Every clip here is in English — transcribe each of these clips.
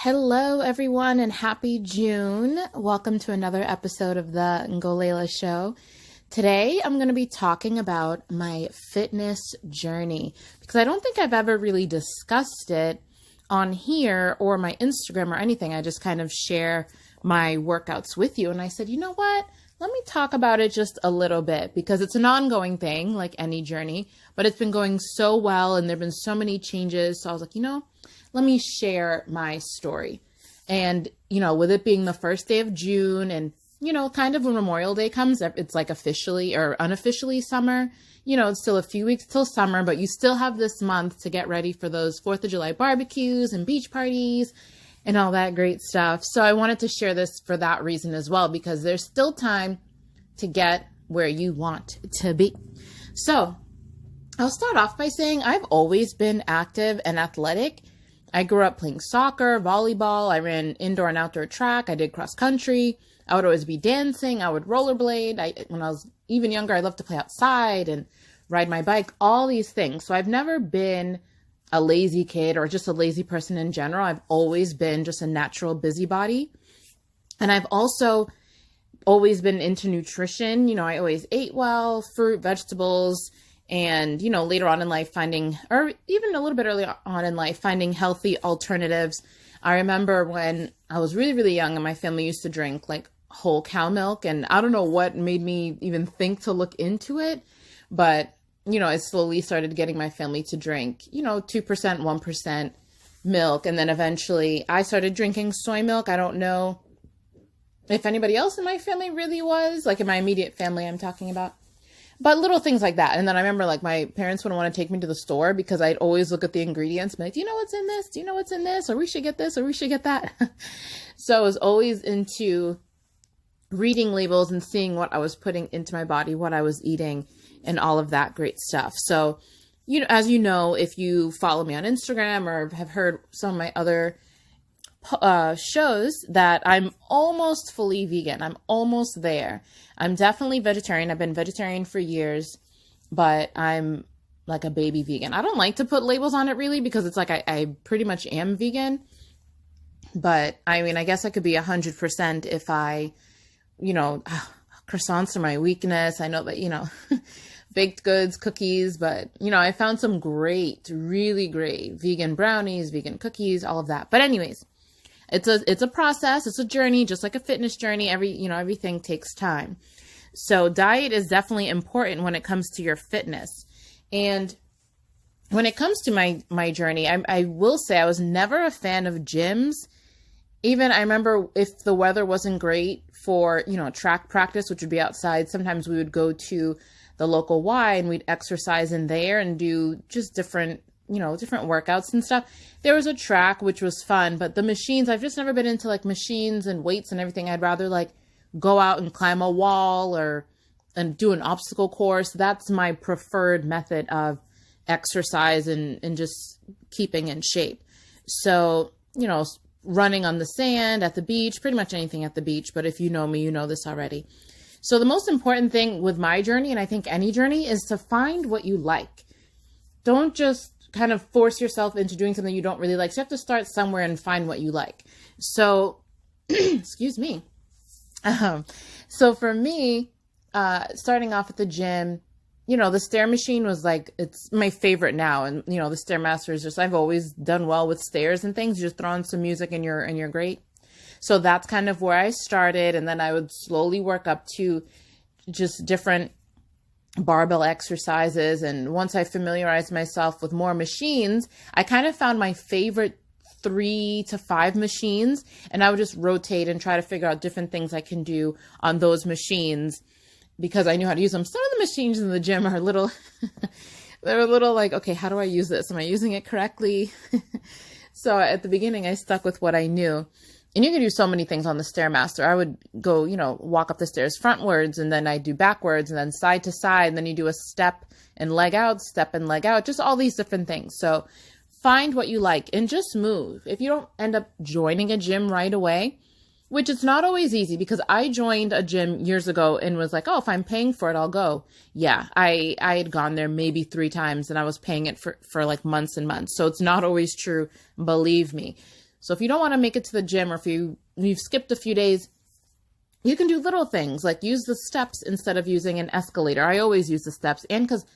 Hello, everyone, and happy June. Welcome to another episode of the Ngolela Show. Today, I'm going to be talking about my fitness journey because I don't think I've ever really discussed it on here or my Instagram or anything. I just kind of share my workouts with you. And I said, you know what? Let me talk about it just a little bit because it's an ongoing thing like any journey, but it's been going so well and there've been so many changes. So I was like, let me share my story. And, with it being the first day of June and, kind of when Memorial Day comes, it's like officially or unofficially summer, it's still a few weeks till summer, but you still have this month to get ready for those 4th of July barbecues and beach parties and all that great stuff. So I wanted to share this for that reason as well, because there's still time to get where you want to be. So I'll start off by saying I've always been active and athletic. I grew up playing soccer, volleyball. I ran indoor and outdoor track. I did cross country. I would always be dancing. I would rollerblade. When I was even younger, I loved to play outside and ride my bike, all these things. So I've never been a lazy kid or just a lazy person in general. I've always been just a natural busybody. And I've also always been into nutrition. I always ate well, fruit, vegetables, and, later on in life or even a little bit early on in life, finding healthy alternatives. I remember when I was really, really young and my family used to drink like whole cow milk. And I don't know what made me even think to look into it. But, I slowly started getting my family to drink, 2%, 1% milk. And then eventually I started drinking soy milk. I don't know if anybody else in my family really was, like in my immediate family I'm talking about. But little things like that. And then I remember like my parents wouldn't want to take me to the store because I'd always look at the ingredients and be like, do you know what's in this? Do you know what's in this? Or we should get this or we should get that. So I was always into reading labels and seeing what I was putting into my body, what I was eating and all of that great stuff. So, as you know, if you follow me on Instagram or have heard some of my other shows, that I'm almost fully vegan. I'm almost there. I'm definitely vegetarian. I've been vegetarian for years, but I'm like a baby vegan. I don't like to put labels on it really because it's like I pretty much am vegan. But I guess I could be 100% if I, croissants are my weakness. I know that, baked goods, cookies, but, I found some really great vegan brownies, vegan cookies, all of that. But anyways, it's a process. It's a journey, just like a fitness journey. Everything takes time. So diet is definitely important when it comes to your fitness. And when it comes to my journey, I will say I was never a fan of gyms. Even I remember if the weather wasn't great for, track practice, which would be outside, sometimes we would go to the local Y and we'd exercise in there and do just different workouts and stuff. There was a track, which was fun, but the machines, I've just never been into like machines and weights and everything. I'd rather like go out and climb a wall and do an obstacle course. That's my preferred method of exercise and just keeping in shape. So, running on the sand at the beach, pretty much anything at the beach. But if you know me, you know this already. So the most important thing with my journey, and I think any journey, is to find what you like. Don't just kind of force yourself into doing something you don't really like. So you have to start somewhere and find what you like. So, excuse me. So for me, starting off at the gym, the stair machine was like, it's my favorite now. And, the Stairmaster is just, I've always done well with stairs and things. You just throw on some music and you're great. So that's kind of where I started. And then I would slowly work up to just different barbell exercises. And once I familiarized myself with more machines, I kind of found my favorite 3 to 5 machines, and I would just rotate and try to figure out different things I can do on those machines because I knew how to use them. Some of the machines in the gym are they're a little like, okay, how do I use this? Am I using it correctly? So at the beginning, I stuck with what I knew. And you can do so many things on the Stairmaster. I would go, walk up the stairs frontwards, and then I do backwards, and then side to side, and then you do a step and leg out, just all these different things. So find what you like and just move. If you don't end up joining a gym right away, which it's not always easy because I joined a gym years ago and was like, oh, if I'm paying for it, I'll go. Yeah, I had gone there maybe 3 times and I was paying it for like months and months. So it's not always true. Believe me. So if you don't want to make it to the gym, or if you've skipped a few days, you can do little things like use the steps instead of using an escalator. I always use the steps, and because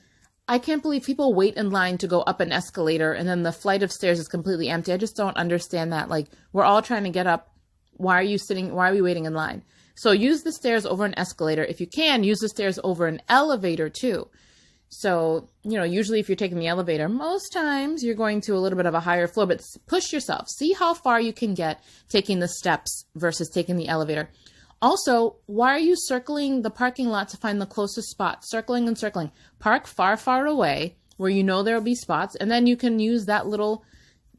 I can't believe people wait in line to go up an escalator and then the flight of stairs is completely empty. I just don't understand that. Like, we're all trying to get up. Why are we waiting in line? So use the stairs over an escalator. If you can, use the stairs over an elevator too. So, usually if you're taking the elevator, most times you're going to a little bit of a higher floor, but push yourself. See how far you can get taking the steps versus taking the elevator. Also, why are you circling the parking lot to find the closest spot? Circling and circling. Park far, far away where you know there will be spots, and then you can use that little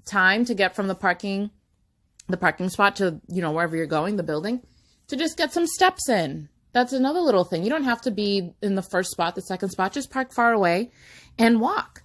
time to get from the parking spot to, wherever you're going, the building, to just get some steps in. That's another little thing. You don't have to be in the first spot, the second spot. Just park far away and walk.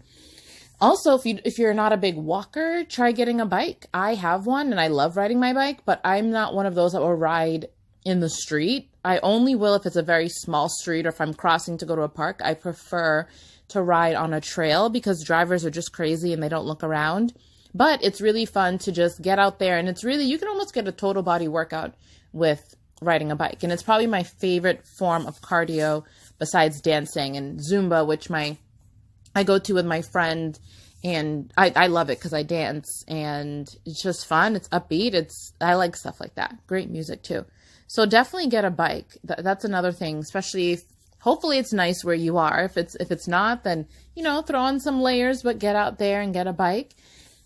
Also, if you're not a big walker, try getting a bike. I have one and I love riding my bike, but I'm not one of those that will ride in the street. I only will if it's a very small street or if I'm crossing to go to a park. I prefer to ride on a trail because drivers are just crazy and they don't look around. But it's really fun to just get out there, and you can almost get a total body workout with riding a bike. And it's probably my favorite form of cardio besides dancing and Zumba, which I go to with my friend, and I love it because I dance and it's just fun. It's upbeat. I like stuff like that. Great music too. So definitely get a bike. That's another thing, especially hopefully it's nice where you are. If it's not, then, throw on some layers, but get out there and get a bike.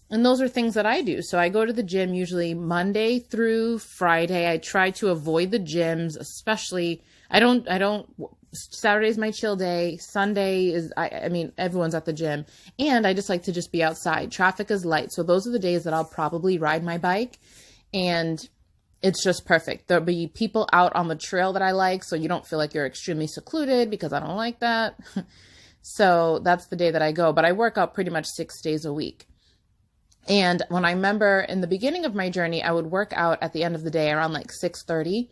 And those are things that I do. So I go to the gym usually Monday through Friday. I try to avoid the gyms, especially Saturday's my chill day. Sunday is, everyone's at the gym, and I just like to just be outside. Traffic is light. So those are the days that I'll probably ride my bike, and it's just perfect. There'll be people out on the trail that I like, so you don't feel like you're extremely secluded, because I don't like that. So that's the day that I go, but I work out pretty much 6 days a week. And when I remember in the beginning of my journey, I would work out at the end of the day around like 6:30,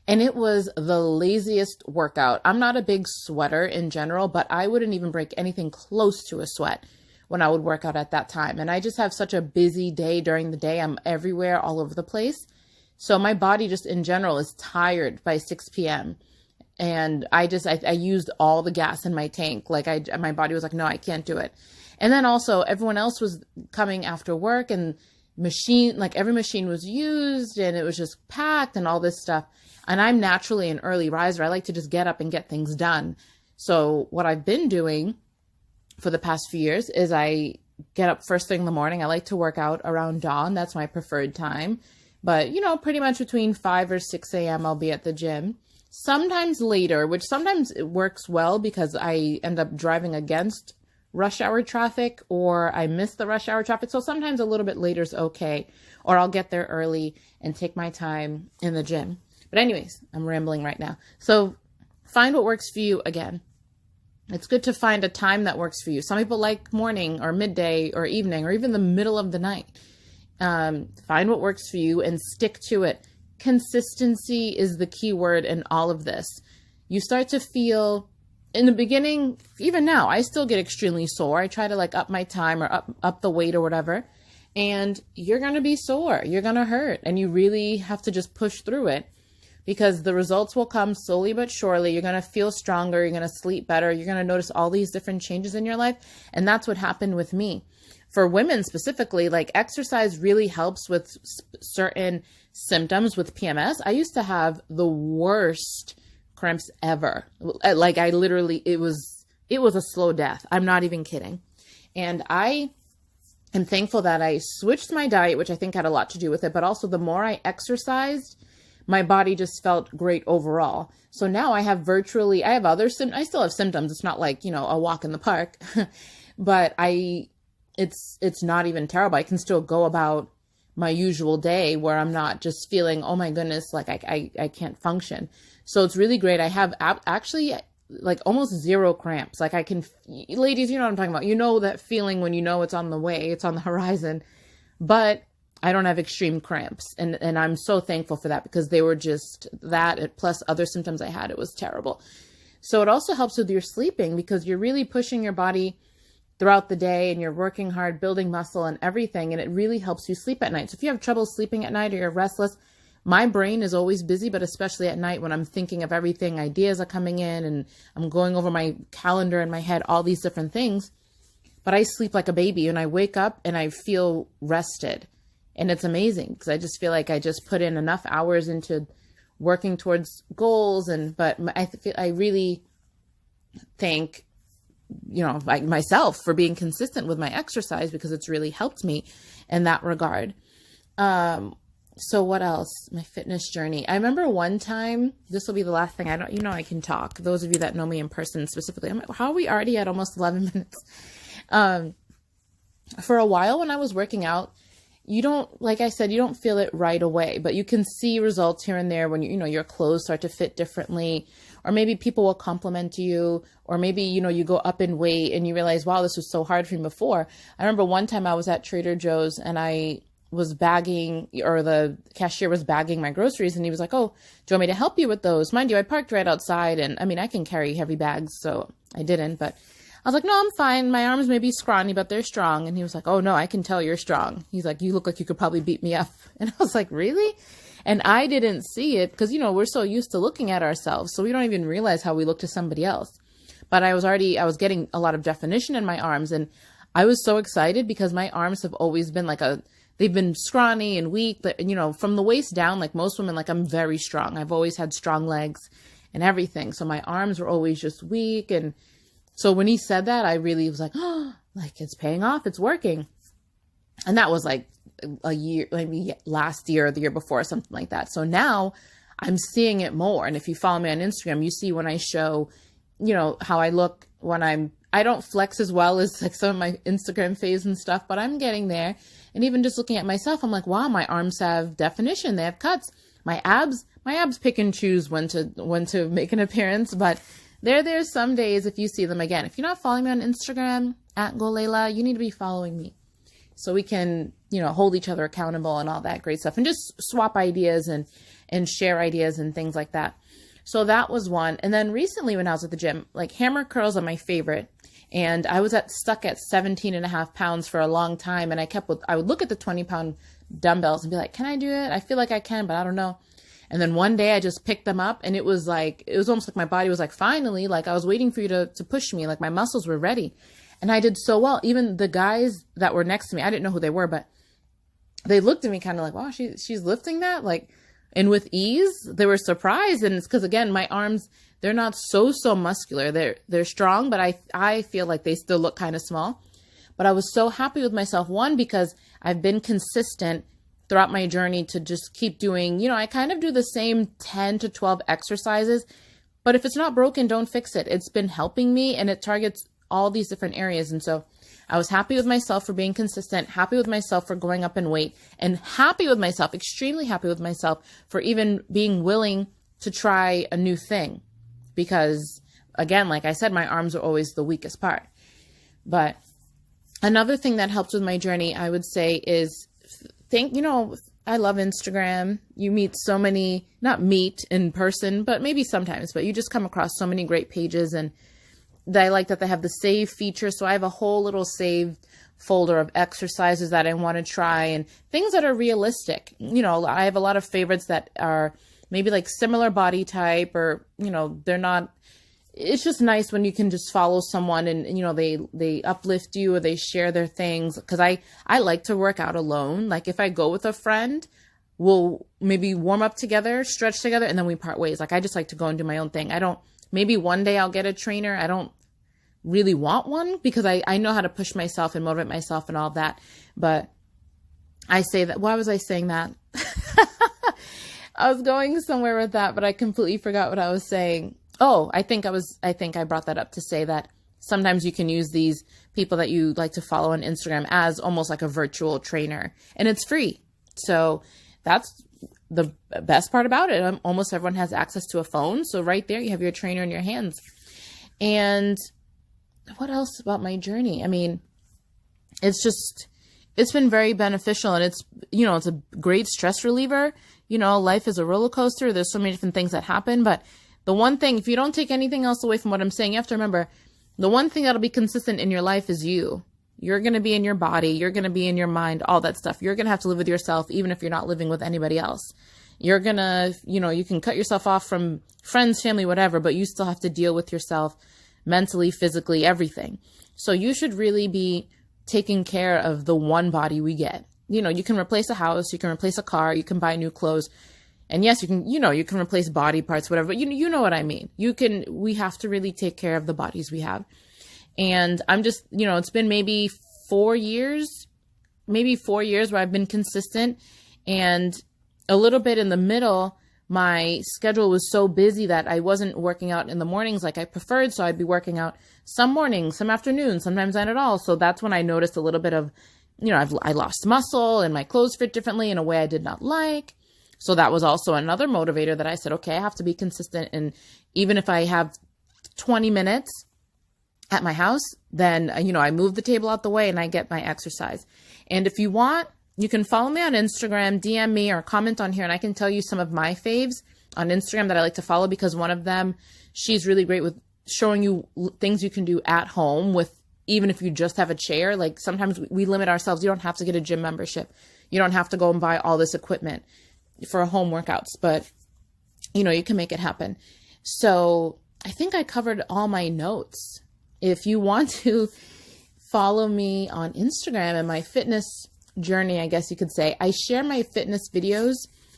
and it was the laziest workout. I'm not a big sweater in general, but I wouldn't even break anything close to a sweat when I would work out at that time. And I just have such a busy day during the day. I'm everywhere, all over the place. So my body just in general is tired by 6 p.m. And I used all the gas in my tank. My body was like, no, I can't do it. And then also everyone else was coming after work, and every machine was used, and it was just packed and all this stuff. And I'm naturally an early riser. I like to just get up and get things done. So what I've been doing for the past few years is I get up first thing in the morning. I like to work out around dawn. That's my preferred time. But, pretty much between 5 or 6 a.m. I'll be at the gym. Sometimes later, which sometimes it works well because I end up driving against rush hour traffic, or I miss the rush hour traffic. So sometimes a little bit later is okay, or I'll get there early and take my time in the gym. But anyways, I'm rambling right now. So find what works for you again. It's good to find a time that works for you. Some people like morning or midday or evening or even the middle of the night. Find what works for you and stick to it. Consistency is the key word in all of this. You start to feel, in the beginning, even now, I still get extremely sore. I try to up my time or up the weight or whatever, and you're going to be sore. You're going to hurt, and you really have to just push through it, because the results will come slowly but surely. You're going to feel stronger. You're going to sleep better. You're going to notice all these different changes in your life. And that's what happened with me. For women specifically, exercise really helps with certain symptoms with PMS. I used to have the worst cramps ever. It was a slow death. I'm not even kidding. And I am thankful that I switched my diet, which I think had a lot to do with it, but also the more I exercised, my body just felt great overall. So now I have other symptoms. I still have symptoms. It's not like, a walk in the park, but it's not even terrible. I can still go about my usual day where I'm not just feeling, oh my goodness, I can't function. So it's really great. I have actually almost zero cramps. Ladies, you know what I'm talking about. That feeling when it's on the way, it's on the horizon, but I don't have extreme cramps. And I'm so thankful for that, because they were just that plus other symptoms I had. It was terrible. So it also helps with your sleeping, because you're really pushing your body throughout the day and you're working hard, building muscle and everything. And it really helps you sleep at night. So if you have trouble sleeping at night or you're restless, my brain is always busy, but especially at night when I'm thinking of everything, ideas are coming in and I'm going over my calendar in my head, all these different things. But I sleep like a baby and I wake up and I feel rested. And it's amazing because I just feel like I just put in enough hours into working towards goals. But I really thank, like myself for being consistent with my exercise because it's really helped me in that regard. So what else? My fitness journey. I remember one time, this will be the last thing I can talk. Those of you that know me in person specifically, I'm like, how are we already at almost 11 minutes? For a while when I was working out, you don't feel it right away, but you can see results here and there when your clothes start to fit differently, or maybe people will compliment you, or maybe, you go up in weight and you realize, wow, this was so hard for me before. I remember one time I was at Trader Joe's and I was bagging, or the cashier was bagging my groceries, and he was like, oh, do you want me to help you with those? Mind you, I parked right outside, and I can carry heavy bags, so I didn't, but I was like, no, I'm fine. My arms may be scrawny, but they're strong. And he was like, oh no, I can tell you're strong. He's like, you look like you could probably beat me up. And I was like, really? And I didn't see it because, we're so used to looking at ourselves. So we don't even realize how we look to somebody else. But I was getting a lot of definition in my arms. And I was so excited because my arms have always been they've been scrawny and weak, but from the waist down, like most women, I'm very strong. I've always had strong legs and everything. So my arms were always just weak. And so when he said that, I really was like, oh, it's paying off. It's working. And that was like a year, maybe last year or the year before, something like that. So now I'm seeing it more. And if you follow me on Instagram, you see when I show, how I look when I don't flex as well as some of my Instagram phase and stuff, but I'm getting there. And even just looking at myself, I'm like, wow, my arms have definition. They have cuts. My abs pick and choose when to make an appearance, but there's some days if you see them again. If you're not following me on Instagram at Ngolela, you need to be following me so we can, hold each other accountable and all that great stuff and just swap ideas and share ideas and things like that. So that was one. And then recently when I was at the gym, hammer curls are my favorite. And I was stuck at 17.5 pounds for a long time. And I would look at the 20-pound dumbbells and be like, can I do it? I feel like I can, but I don't know. And then one day I just picked them up and it was almost like my body was like, finally, I was waiting for you to push me. My muscles were ready. And I did so well. Even the guys that were next to me, I didn't know who they were, but they looked at me kind of like, wow, she's lifting that. And with ease, they were surprised. And it's because, again, my arms, they're not so muscular. They're strong, but I feel like they still look kind of small. But I was so happy with myself. One, because I've been consistent throughout my journey to just keep doing, I kind of do the same 10 to 12 exercises, but if it's not broken, don't fix it. It's been helping me and it targets all these different areas. And so I was happy with myself for being consistent, happy with myself for going up in weight, and happy with myself, extremely happy with myself for even being willing to try a new thing. Because again, like I said, my arms are always the weakest part. But another thing that helped with my journey, I would say, is I love Instagram. You meet so many, not meet in person, but maybe sometimes, but you just come across so many great pages. And I like that they have the save feature. So I have a whole little saved folder of exercises that I want to try and things that are realistic. I have a lot of favorites that are maybe similar body type, or, they're not. It's just nice when you can just follow someone and they uplift you or they share their things. Cause I like to work out alone. If I go with a friend, we'll maybe warm up together, stretch together, and then we part ways. I just like to go and do my own thing. Maybe one day I'll get a trainer. I don't really want one because I know how to push myself and motivate myself and all that. But I say that, why was I saying that? I was going somewhere with that, but I completely forgot what I was saying. Oh, I think I brought that up to say that sometimes you can use these people that you like to follow on Instagram as almost like a virtual trainer, and it's free. So that's the best part about it. Almost everyone has access to a phone. So right there, you have your trainer in your hands. And what else about my journey? It's been very beneficial, and it's a great stress reliever. Life is a roller coaster. There's so many different things that happen, but the one thing, if you don't take anything else away from what I'm saying, you have to remember The one thing that'll be consistent in your life is you. You're going to be in your body. You're going to be in your mind, all that stuff. You're going to have to live with yourself, even if you're not living with anybody else. You're going to, you can cut yourself off from friends, family, whatever, but you still have to deal with yourself mentally, physically, everything. So you should really be taking care of the one body we get. You can replace a house, you can replace a car, you can buy new clothes. And yes, you can replace body parts, whatever, but you know what I mean. We have to really take care of the bodies we have. And I'm just, it's been maybe 4 years where I've been consistent, and a little bit in the middle, my schedule was so busy that I wasn't working out in the mornings like I preferred. So I'd be working out some mornings, some afternoons, sometimes not at all. So that's when I noticed a little bit of, I lost muscle and my clothes fit differently in a way I did not like. So that was also another motivator that I said, okay, I have to be consistent. And even if I have 20 minutes at my house, then, I move the table out the way and I get my exercise. And if you want, you can follow me on Instagram, DM me, or comment on here, and I can tell you some of my faves on Instagram that I like to follow, because one of them, she's really great with showing you things you can do at home with, even if you just have a chair. Like sometimes we limit ourselves. You don't have to get a gym membership. You don't have to go and buy all this equipment for home workouts, but you can make it happen. So I think I covered all my notes. If you want to follow me on Instagram and my fitness journey, I guess you could say, I share my fitness videos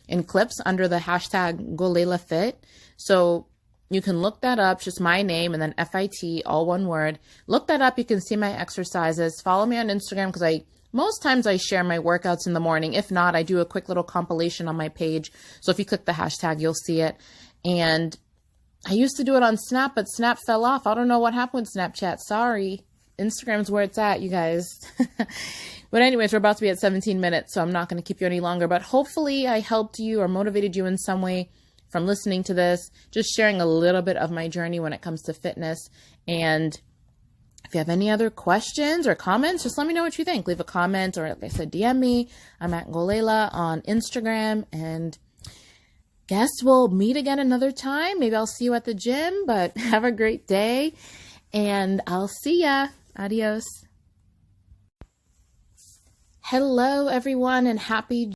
in clips under the hashtag Ngolela Fit. So you can look that up, just my name and then FIT, all one word. Look that up. You can see my exercises. Follow me on Instagram, because most times I share my workouts in the morning. If not, I do a quick little compilation on my page. So if you click the hashtag, you'll see it. And I used to do it on Snap, but Snap fell off. I don't know what happened with Snapchat. Sorry. Instagram's where it's at, you guys. But anyways, we're about to be at 17 minutes, so I'm not going to keep you any longer. But hopefully I helped you or motivated you in some way from listening to this, just sharing a little bit of my journey when it comes to fitness. And if you have any other questions or comments, just let me know what you think. Leave a comment, or like I said, DM me. I'm at Ngolela on Instagram, and guess we'll meet again another time. Maybe I'll see you at the gym, but have a great day, and I'll see ya. Adios. Hello, everyone, and happy